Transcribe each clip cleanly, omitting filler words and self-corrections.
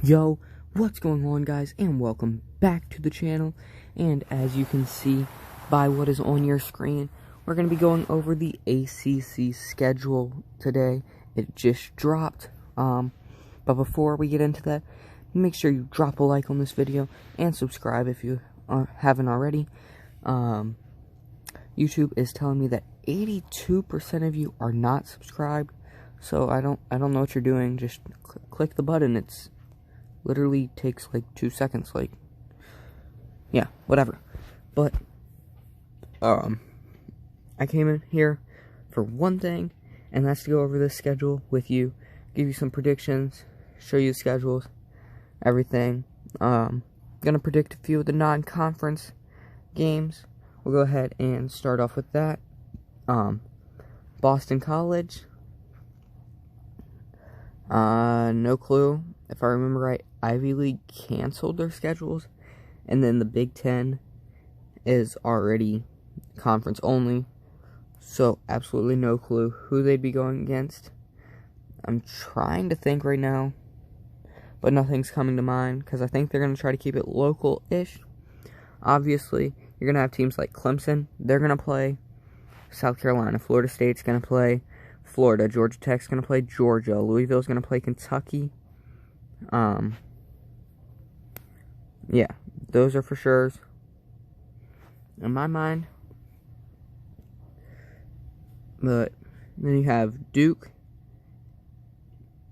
Yo, what's going on, guys, and welcome back to the channel. And as you can see by what is on your screen, we're going to be going over the ACC schedule today. It just dropped, but before we get into that, make sure you drop a like on this video and subscribe if you haven't already. YouTube is telling me that 82% of you are not subscribed, so I don't know what you're doing. Just click the button. It's literally takes like 2 seconds, like, yeah, whatever. But I came in here for one thing, and that's to go over this schedule with you, give you some predictions, show you the schedules, everything. Gonna predict a few of the non-conference games. We'll go ahead and start off with that. Boston College, no clue. If I remember right, Ivy League canceled their schedules, and then the Big Ten is already conference only, so absolutely no clue who they'd be going against. I'm trying to think right now, but nothing's coming to mind, because I think they're going to try to keep it local-ish. Obviously, you're going to have teams like Clemson. They're going to play South Carolina. Florida State's going to play Florida. Georgia Tech's going to play Georgia. Louisville's going to play Kentucky. Yeah, those are for sure in my mind. But then you have Duke.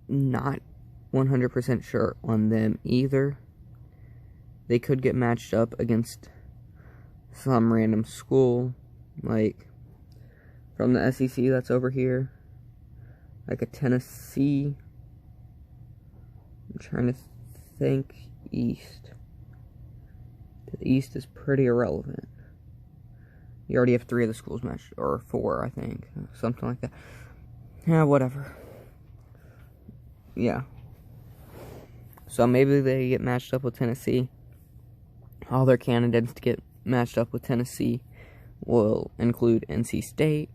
Not 100% sure on them either. They could get matched up against some random school, like from the SEC that's over here, like a Tennessee. I'm trying to think. East. The East is pretty irrelevant. You already have 3 of the schools matched, or 4, I think, something like that. Yeah, whatever. Yeah. So maybe they get matched up with Tennessee. All their candidates to get matched up with Tennessee will include NC State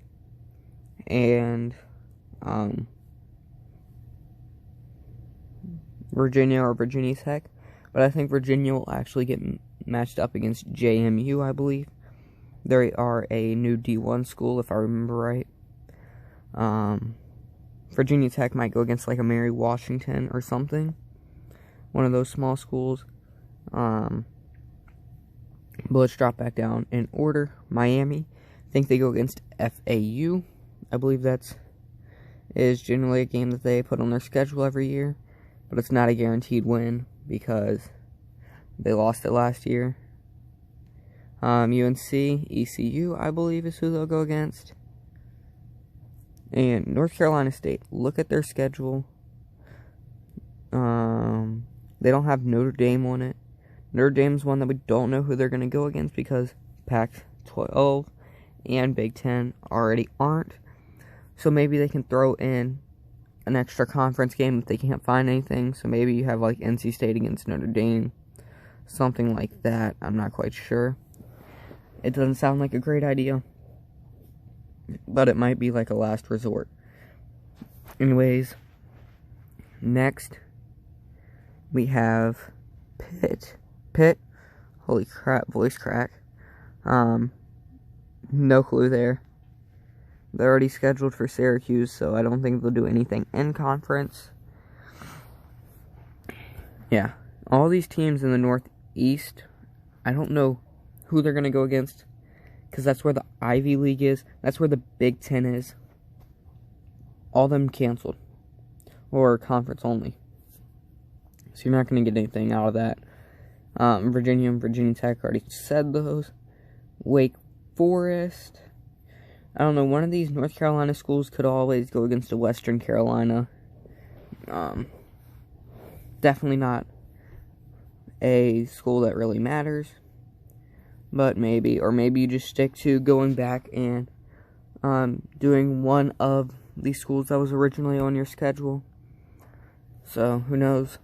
and Virginia or Virginia Tech. But I think Virginia will actually get matched up against JMU, I believe. They are a new D1 school, if I remember right. Virginia Tech might go against like a Mary Washington or something. One of those small schools. But let's drop back down in order. Miami, I think they go against FAU. I believe that is generally a game that they put on their schedule every year. But it's not a guaranteed win because they lost it last year. UNC, ECU, I believe, is who they'll go against. And North Carolina State, look at their schedule. They don't have Notre Dame on it. Notre Dame's one that we don't know who they're going to go against because Pac-12 and Big Ten already aren't. So maybe they can throw in an extra conference game if they can't find anything. So maybe you have like NC State against Notre Dame. Something like that. I'm not quite sure. It doesn't sound like a great idea, but it might be like a last resort. Anyways, next we have Pitt. Holy crap, voice crack. No clue there. They're already scheduled for Syracuse, so I don't think they'll do anything in conference. Yeah, all these teams in the Northeast, I don't know who they're going to go against, because that's where the Ivy League is. That's where the Big Ten is. All of them canceled, or conference only. So you're not going to get anything out of that. Virginia and Virginia Tech already said those. Wake Forest. I don't know, one of these North Carolina schools could always go against a Western Carolina. Definitely not a school that really matters. But maybe, or maybe you just stick to going back and doing one of these schools that was originally on your schedule. So, who knows?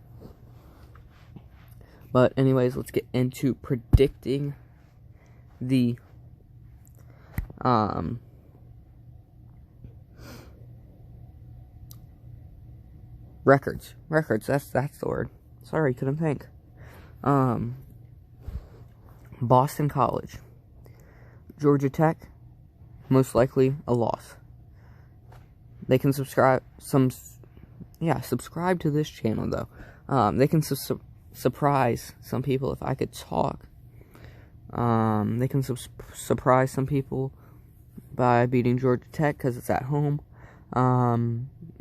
But anyways, let's get into predicting the records. That's the word. Sorry, couldn't think. Boston College. Georgia Tech, most likely a loss. They can subscribe to this channel though. They can surprise some people if I could talk. They can surprise some people by beating Georgia Tech because it's at home.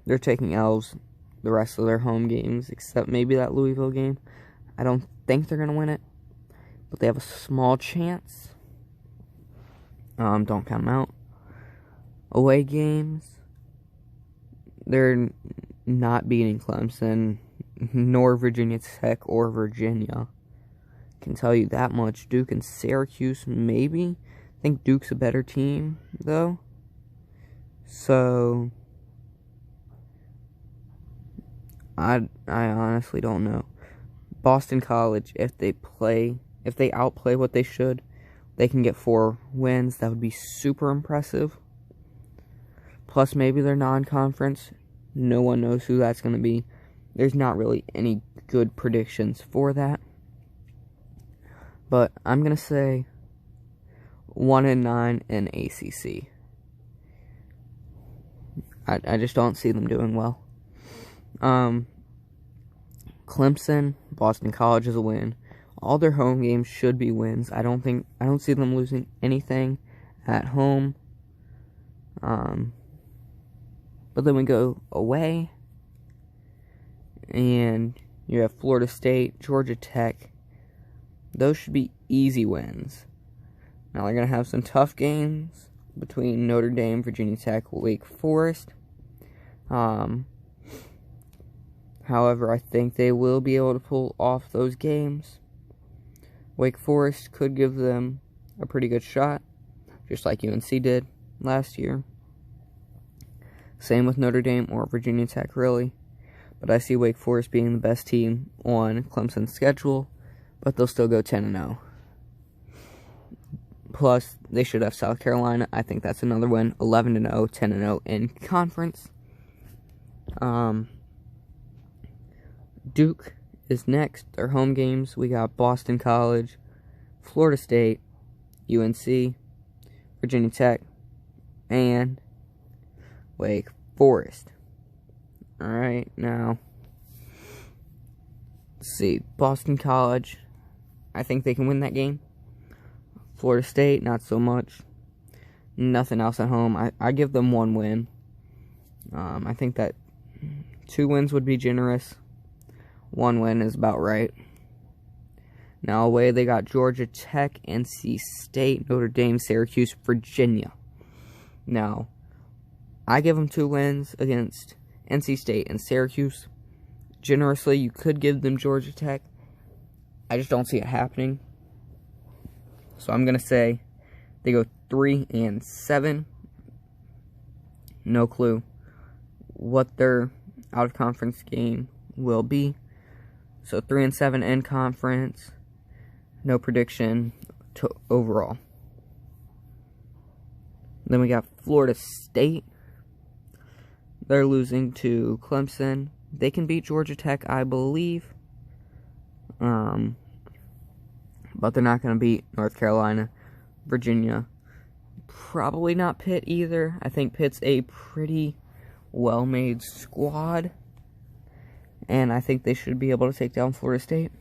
They're taking L's the rest of their home games, except maybe that Louisville game. I don't think they're going to win it, but they have a small chance. Don't count them out. Away games, they're not beating Clemson, nor Virginia Tech or Virginia. Can tell you that much. Duke and Syracuse, maybe. I think Duke's a better team, though. So I honestly don't know. Boston College, if they outplay what they should, they can get 4 wins. That would be super impressive. Plus, maybe they're non-conference. No one knows who that's going to be. There's not really any good predictions for that. But I'm going to say 1-9 in ACC. I just don't see them doing well. Clemson, Boston College is a win. All their home games should be wins. I don't see them losing anything at home. But then we go away, and you have Florida State, Georgia Tech. Those should be easy wins. Now they're going to have some tough games between Notre Dame, Virginia Tech, Wake Forest. However, I think they will be able to pull off those games. Wake Forest could give them a pretty good shot, just like UNC did last year. Same with Notre Dame or Virginia Tech, really. But I see Wake Forest being the best team on Clemson's schedule, but they'll still go 10-0. Plus, they should have South Carolina. I think that's another win. 11-0, 10-0 in conference. Duke is next. Their home games, we got Boston College, Florida State, UNC, Virginia Tech, and Wake Forest. Alright, now, let's see. Boston College, I think they can win that game. Florida State, not so much. Nothing else at home. I give them 1 win. I think that 2 wins would be generous. 1 win is about right. Now away they got Georgia Tech, NC State, Notre Dame, Syracuse, Virginia. Now, I give them 2 wins against NC State and Syracuse. Generously, you could give them Georgia Tech. I just don't see it happening. So I'm going to say they go 3-7. No clue what their out-of-conference game will be. So 3-7 in conference. No prediction overall. Then we got Florida State. They're losing to Clemson. They can beat Georgia Tech, I believe. But they're not going to beat North Carolina, Virginia. Probably not Pitt either. I think Pitt's a pretty well-made squad. And I think they should be able to take down Florida State.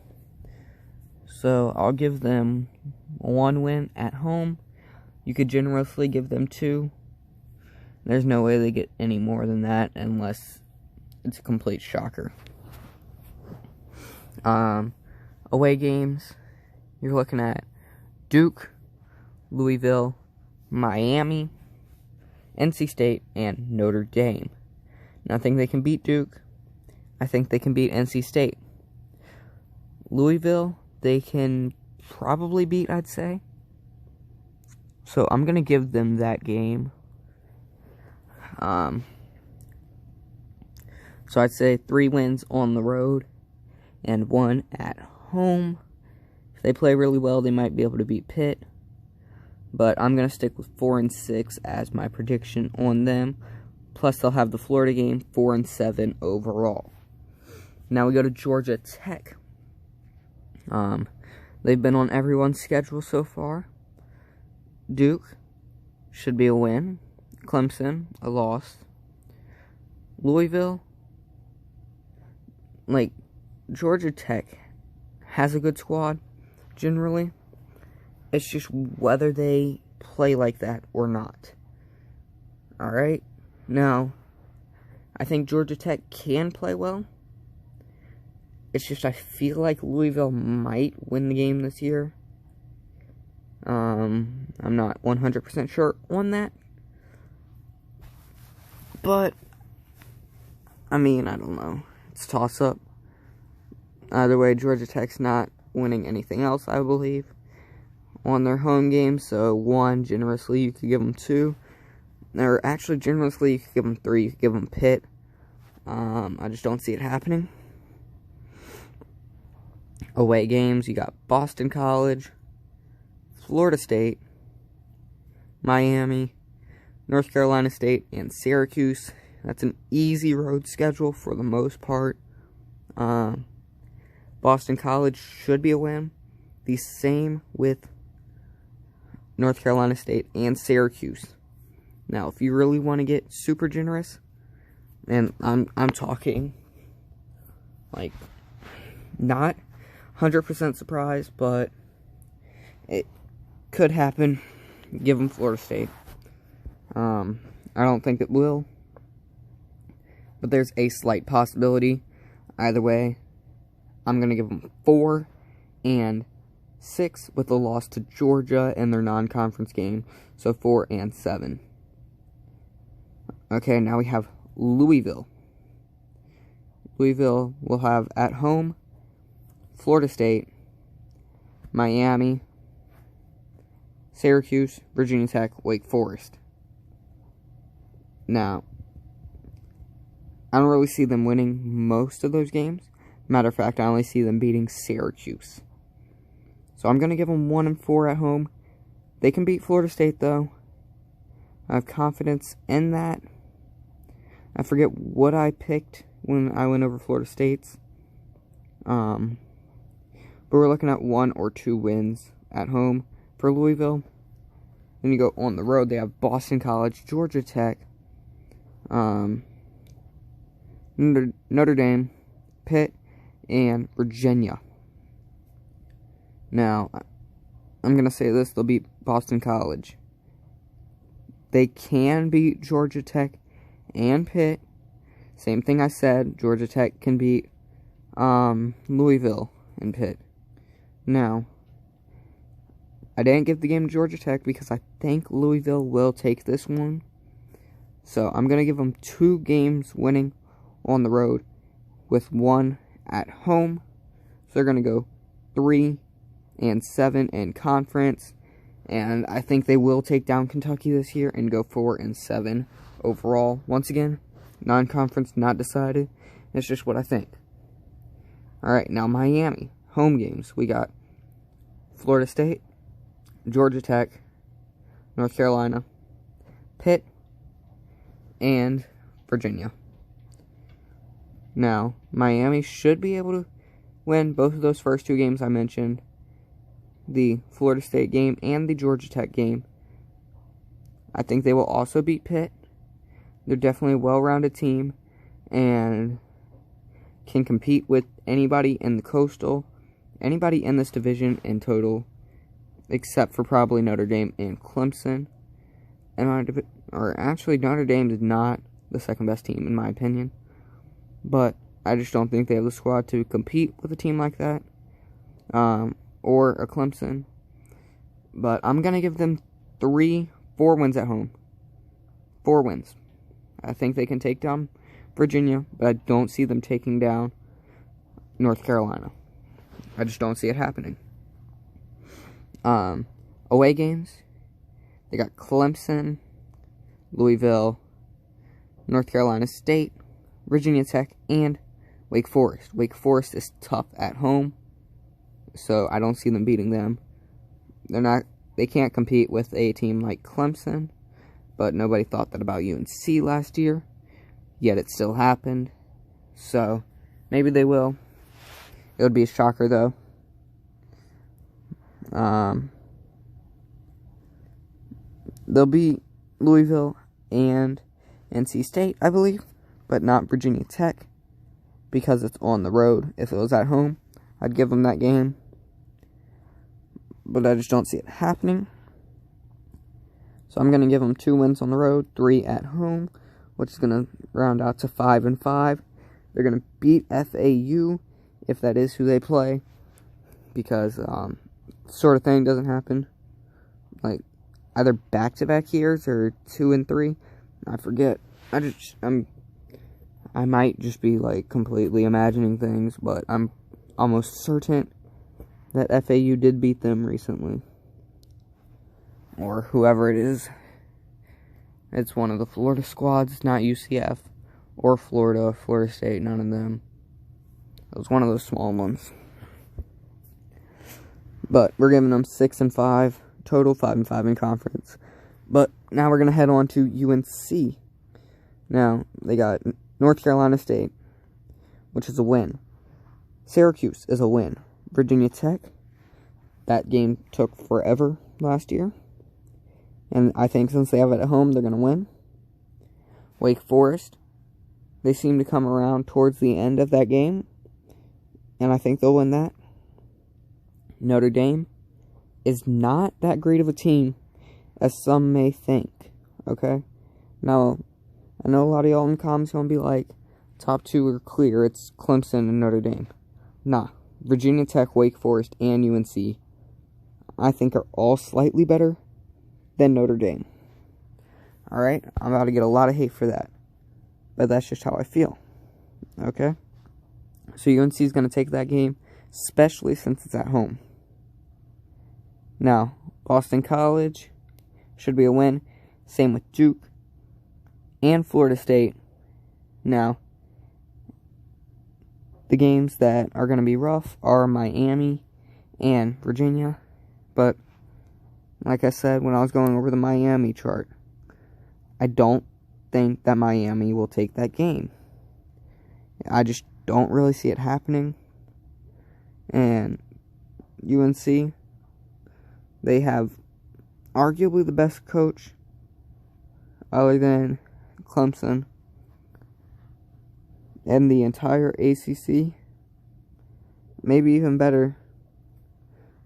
So I'll give them 1 win at home. You could generously give them 2. There's no way they get any more than that unless it's a complete shocker. Away games, you're looking at Duke, Louisville, Miami, NC State, and Notre Dame. Now, I think they can beat Duke. I think they can beat NC State. Louisville, they can probably beat, I'd say. So I'm going to give them that game. So I'd say 3 wins on the road and 1 at home. If they play really well, they might be able to beat Pitt. But I'm going to stick with 4-6 as my prediction on them. Plus, they'll have the Florida game, 4-7 overall. Now we go to Georgia Tech. They've been on everyone's schedule so far. Duke should be a win. Clemson, a loss. Louisville, Georgia Tech has a good squad, generally. It's just whether they play like that or not. Alright? Now, I think Georgia Tech can play well. It's just I feel like Louisville might win the game this year. I'm not 100% sure on that. But, I don't know. It's a toss-up. Either way, Georgia Tech's not winning anything else, I believe, on their home game. So, 1, generously, you could give them 2. Or, actually, generously, you could give them 3. You could give them Pitt. I just don't see it happening. Away games, you got Boston College, Florida State, Miami, North Carolina State, and Syracuse. That's an easy road schedule for the most part. Boston College should be a win. The same with North Carolina State and Syracuse. Now, if you really want to get super generous, and I'm talking not 100% surprised, but it could happen. Give them Florida State. I don't think it will, but there's a slight possibility. Either way, I'm going to give them 4 and 6 with a loss to Georgia in their non-conference game, so 4 and 7. Okay, now we have Louisville. Louisville will have at home Florida State, Miami, Syracuse, Virginia Tech, Wake Forest. Now, I don't really see them winning most of those games. Matter of fact, I only see them beating Syracuse. So I'm going to give them 1 and 4 at home. They can beat Florida State, though. I have confidence in that. I forget what I picked when I went over Florida State's. But we're looking at 1 or 2 wins at home for Louisville. Then you go on the road. They have Boston College, Georgia Tech, Notre Dame, Pitt, and Virginia. Now, I'm going to say this. They'll beat Boston College. They can beat Georgia Tech and Pitt. Same thing I said. Georgia Tech can beat Louisville and Pitt. Now, I didn't give the game to Georgia Tech because I think Louisville will take this one. So, I'm going to give them 2 games winning on the road with 1 at home. So, they're going to go 3 and 7 in conference. And I think they will take down Kentucky this year and go 4 and 7 overall. Once again, non-conference not decided. It's just what I think. Alright, now Miami. Home games. We got Florida State, Georgia Tech, North Carolina, Pitt, and Virginia. Now, Miami should be able to win both of those first 2 games I mentioned. The Florida State game and the Georgia Tech game. I think they will also beat Pitt. They're definitely a well-rounded team and can compete with anybody in the Coastal, anybody in this division in total, except for probably Notre Dame and Clemson. Actually, Notre Dame is not the second best team in my opinion, but I just don't think they have the squad to compete with a team like that, or a Clemson. But I'm gonna give them 4 wins at home. 4 wins. I think they can take down Virginia, but I don't see them taking down North Carolina. I just don't see it happening. Away games, they got Clemson, Louisville, North Carolina State, Virginia Tech, and Wake Forest. Wake Forest is tough at home, so I don't see them beating them. They can't compete with a team like Clemson, but nobody thought that about UNC last year, yet it still happened. So, Maybe they will. It would be a shocker, though. They'll beat Louisville and NC State, I believe, but not Virginia Tech because it's on the road. If it was at home, I'd give them that game, but I just don't see it happening. So I'm going to give them 2 wins on the road, 3 at home, which is going to round out to 5-5. They're going to beat FAU, if that is who they play, because sort of thing doesn't happen. Like, either back-to-back years or 2 and 3. I forget. I might just be, like, completely imagining things, but I'm almost certain that FAU did beat them recently. Or whoever it is. It's one of the Florida squads, not UCF. Or Florida State, none of them. It was one of those small ones. But we're giving them 6-5, total 5-5 in conference. But now we're going to head on to UNC. Now, they got North Carolina State, which is a win. Syracuse is a win. Virginia Tech, that game took forever last year. And I think since they have it at home, they're going to win. Wake Forest, they seem to come around towards the end of that game. And I think they'll win that. Notre Dame is not that great of a team as some may think. Okay? Now, I know a lot of y'all in the comments going to be like, top 2 are clear. It's Clemson and Notre Dame. Nah. Virginia Tech, Wake Forest, and UNC, I think are all slightly better than Notre Dame. Alright? I'm about to get a lot of hate for that. But that's just how I feel. Okay? So UNC is going to take that game, especially since it's at home. Now, Boston College should be a win. Same with Duke and Florida State. Now, the games that are going to be rough are Miami and Virginia. But, like I said when I was going over the Miami chart, I don't think that Miami will take that game. I just don't really see it happening. And UNC, they have arguably the best coach other than Clemson in the entire ACC. Maybe even better.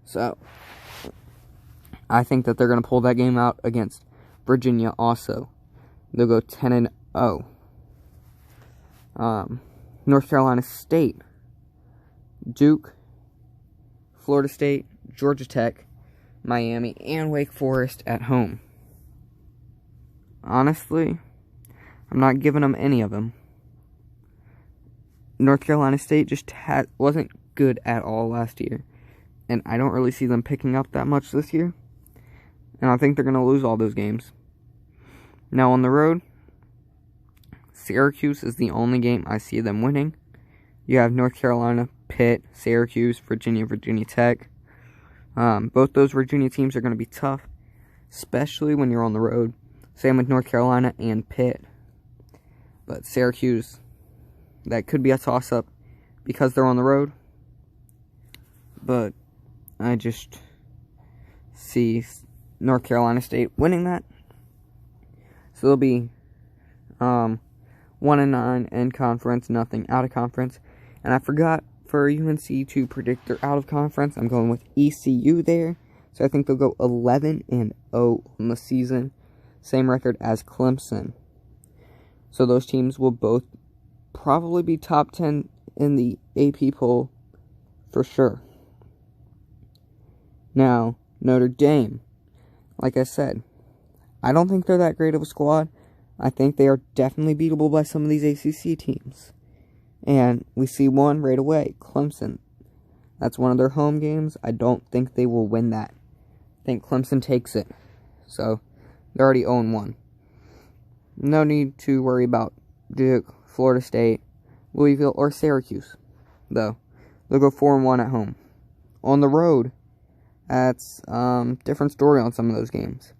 So, I think that they're going to pull that game out against Virginia also. They'll go 10-0. North Carolina State, Duke, Florida State, Georgia Tech, Miami, and Wake Forest at home. Honestly, I'm not giving them any of them. North Carolina State just wasn't good at all last year. And I don't really see them picking up that much this year. And I think they're going to lose all those games. Now on the road, Syracuse is the only game I see them winning. You have North Carolina, Pitt, Syracuse, Virginia Tech. Both those Virginia teams are going to be tough, especially when you're on the road. Same with North Carolina and Pitt. But Syracuse, that could be a toss-up because they're on the road. But I just see North Carolina State winning that. So they'll be 1-9 in conference, nothing out of conference. And I forgot for UNC to predict they're out of conference. I'm going with ECU there. So I think they'll go 11-0 on the season. Same record as Clemson. So those teams will both probably be top 10 in the AP poll for sure. Now, Notre Dame. Like I said, I don't think they're that great of a squad. I think they are definitely beatable by some of these ACC teams. And we see one right away, Clemson. That's one of their home games. I don't think they will win that. I think Clemson takes it. So, they already own one. No need to worry about Duke, Florida State, Louisville, or Syracuse. Though, they'll go 4-1 at home. On the road, that's different story on some of those games.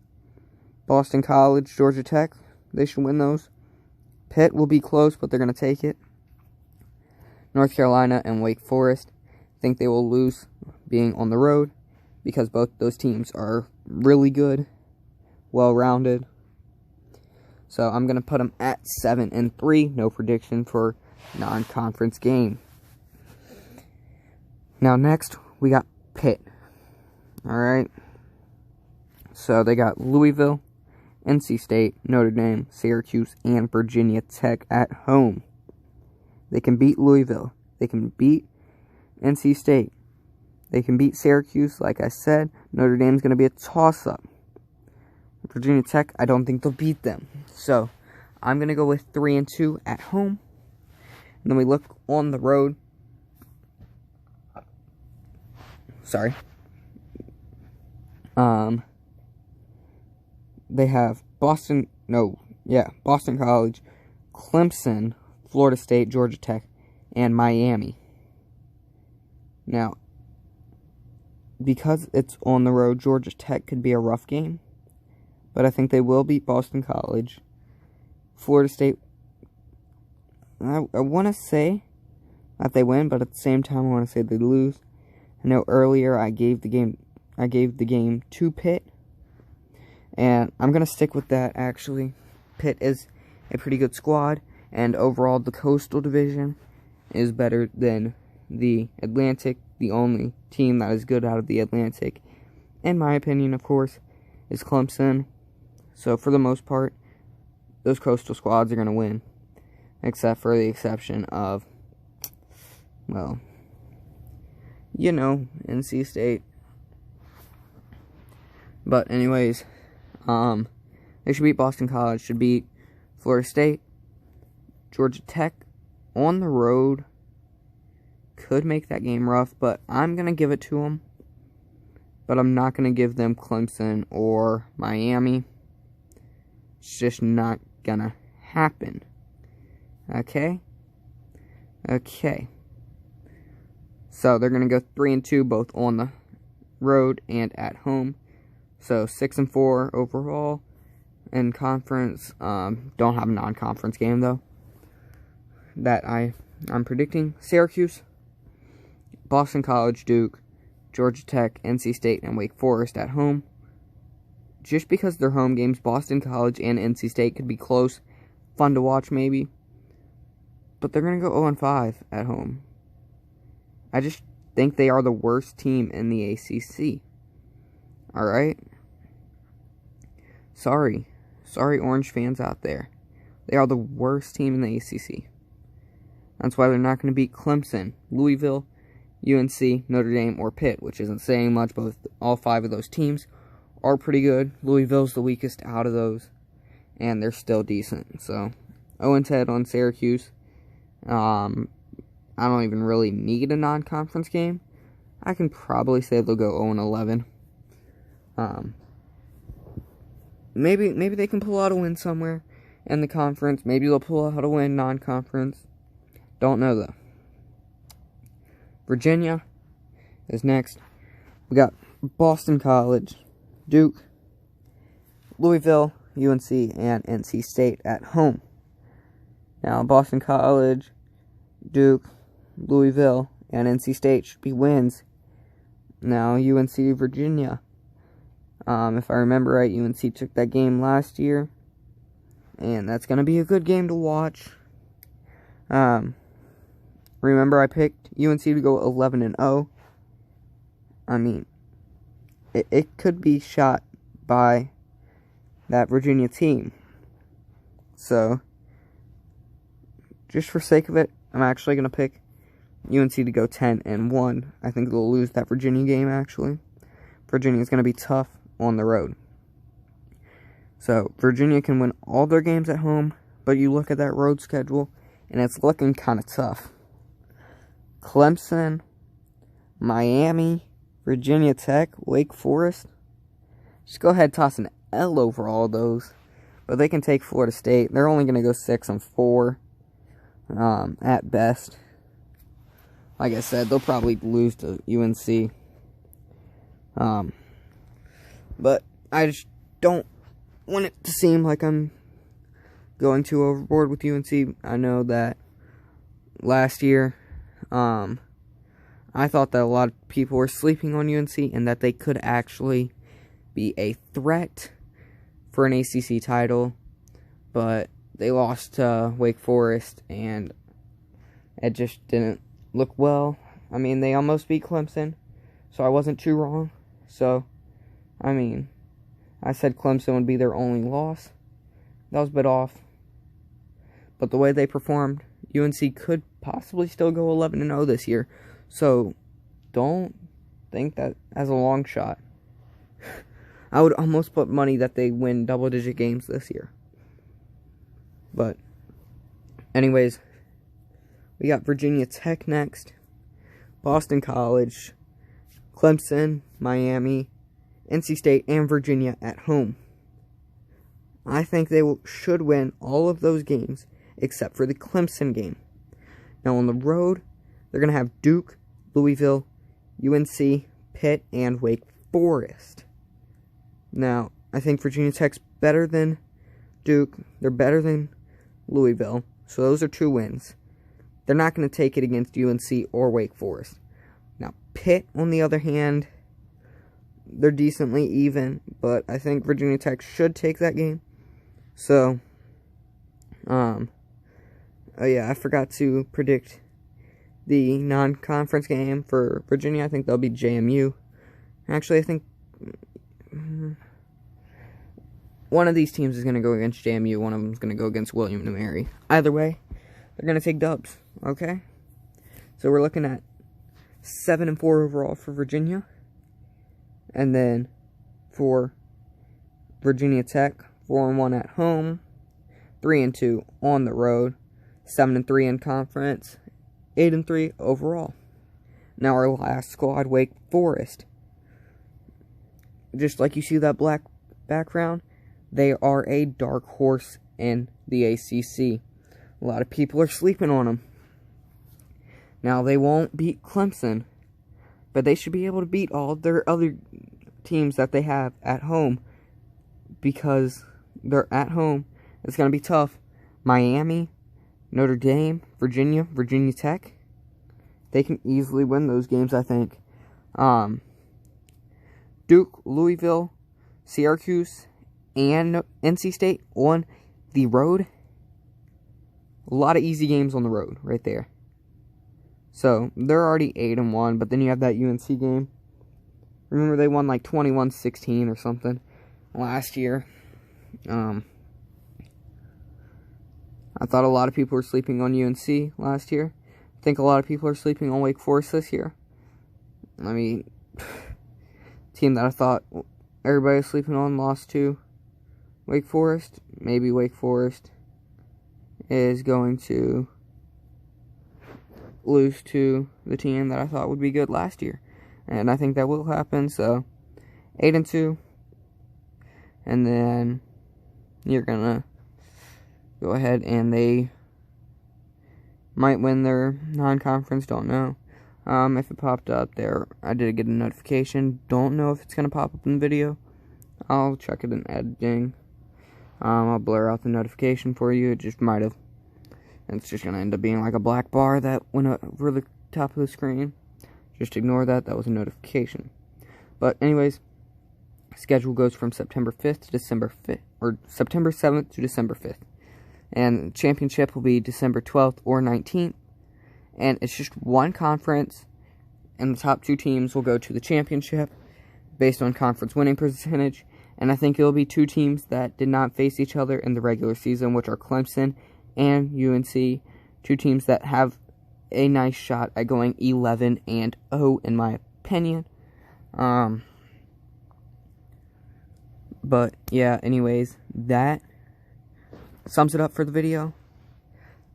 Boston College, Georgia Tech, they should win those. Pitt will be close, but they're going to take it. North Carolina and Wake Forest. I think they will lose being on the road because both those teams are really good, well-rounded. So I'm going to put them at 7-3. No prediction for non-conference game. Now next, we got Pitt. Alright. So they got Louisville, NC State, Notre Dame, Syracuse, and Virginia Tech at home. They can beat Louisville. They can beat NC State. They can beat Syracuse, like I said. Notre Dame's going to be a toss-up. Virginia Tech, I don't think they'll beat them. So, I'm going to go with 3-2 at home. And then we look on the road. Sorry. They have Boston College, Clemson, Florida State, Georgia Tech, and Miami. Now, because it's on the road, Georgia Tech could be a rough game. But I think they will beat Boston College. Florida State, I want to say that they win, but at the same time I want to say they lose. I know earlier I gave the game to Pitt. And I'm going to stick with that, actually. Pitt is a pretty good squad. And overall, the Coastal Division is better than the Atlantic. The only team that is good out of the Atlantic, in my opinion, of course, is Clemson. So, for the most part, those Coastal squads are going to win. Except for the exception of, well, you know, NC State. But anyways, they should beat Boston College, should beat Florida State. Georgia Tech on the road could make that game rough, but I'm going to give it to them. But I'm not going to give them Clemson or Miami. It's just not going to happen. Okay? Okay. So they're going to go 3-2 both on the road and at home. So 6-4 overall in conference. Don't have a non-conference game though that I'm predicting. Syracuse, Boston College, Duke, Georgia Tech, NC State, and Wake Forest at home. Just because they're home games, Boston College and NC State could be close, fun to watch maybe. But they're going to go 0-5 at home. I just think they are the worst team in the ACC. Alright? Sorry, Orange fans out there. They are the worst team in the ACC. That's why they're not going to beat Clemson, Louisville, UNC, Notre Dame, or Pitt, which isn't saying much. All 5 of those teams are pretty good. Louisville's the weakest out of those, and they're still decent. So, 0-10 on Syracuse. I don't even really need a non-conference game. I can probably say they'll go 0-11. Maybe they can pull out a win somewhere in the conference. Maybe they'll pull out a win non-conference. Don't know, though. Virginia is next. We got Boston College, Duke, Louisville, UNC, and NC State at home. Now, Boston College, Duke, Louisville, and NC State should be wins. Now, UNC, Virginia. If I remember right, UNC took that game last year. And that's going to be a good game to watch. Remember, I picked UNC to go 11-0. I mean, it could be shot by that Virginia team. So, just for sake of it, I'm actually going to pick UNC to go 10-1. I think they'll lose that Virginia game, actually. Virginia's going to be tough on the road. So, Virginia can win all their games at home, but you look at that road schedule, and it's looking kind of tough. Clemson, Miami, Virginia Tech, Wake Forest. Just go ahead and toss an L over all those. But they can take Florida State. They're only going to go 6-4 at best. Like I said, they'll probably lose to UNC. But I just don't want it to seem like I'm going too overboard with UNC. I know that last year I thought that a lot of people were sleeping on UNC and that they could actually be a threat for an ACC title, but they lost to Wake Forest, and it just didn't look well. I mean, they almost beat Clemson, so I wasn't too wrong. So, I mean, I said Clemson would be their only loss. That was a bit off. But the way they performed, UNC could possibly still go 11-0 this year. So, don't think that as a long shot. I would almost put money that they win double-digit games this year. But, anyways, we got Virginia Tech next, Boston College, Clemson, Miami, NC State, and Virginia at home. I think they should win all of those games except for the Clemson game. Now, on the road, they're going to have Duke, Louisville, UNC, Pitt, and Wake Forest. Now, I think Virginia Tech's better than Duke. They're better than Louisville. So those are 2 wins. They're not going to take it against UNC or Wake Forest. Now, Pitt, on the other hand, they're decently even, but I think Virginia Tech should take that game. So, oh yeah, I forgot to predict the non-conference game for Virginia. I think they'll be JMU. Actually, I think one of these teams is going to go against JMU. One of them is going to go against William & Mary. Either way, they're going to take dubs, okay? So we're looking at 7-4 overall for Virginia. And then for Virginia Tech, 4-1 at home, 3-2 on the road, 7-3 in conference, 8-3 overall. Now our last squad, Wake Forest. Just like you see that black background, they are a dark horse in the ACC. A lot of people are sleeping on them. Now, they won't beat Clemson, but they should be able to beat all their other teams that they have at home, because they're at home. It's going to be tough. Miami, Notre Dame, Virginia Tech, they can easily win those games, I think. Duke, Louisville, Syracuse, and NC State on the road. A lot of easy games on the road right there. So, they're already 8-1, but then you have that UNC game. Remember, they won like 21-16 or something last year. I thought a lot of people were sleeping on UNC last year. I think a lot of people are sleeping on Wake Forest this year. I mean, team that I thought everybody was sleeping on lost to Wake Forest. Maybe Wake Forest is going to lose to the team that I thought would be good last year. And I think that will happen. So, 8-2. And then you're going to go ahead and they might win their non-conference. Don't know. If it popped up there, I did get a notification. Don't know if it's going to pop up in the video. I'll check it in editing. I'll blur out the notification for you. It just might have. It's just going to end up being like a black bar that went over the top of the screen. Just ignore that. That was a notification. But anyways, schedule goes from September 5th to December 5th, or September 7th to December 5th. And the championship will be December 12th or 19th. And it's just one conference, and the top 2 teams will go to the championship based on conference winning percentage. And I think it'll be 2 teams that did not face each other in the regular season, which are Clemson and UNC. 2 teams that have a nice shot at going 11-0, in my opinion. But, yeah, anyways, that sums it up for the video.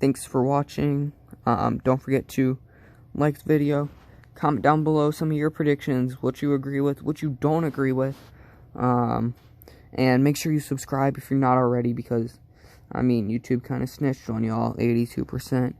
Thanks for watching. Don't forget to like the video. Comment down below some of your predictions, what you agree with, what you don't agree with. And make sure you subscribe if you're not already, because, I mean, YouTube kind of snitched on y'all, 82%.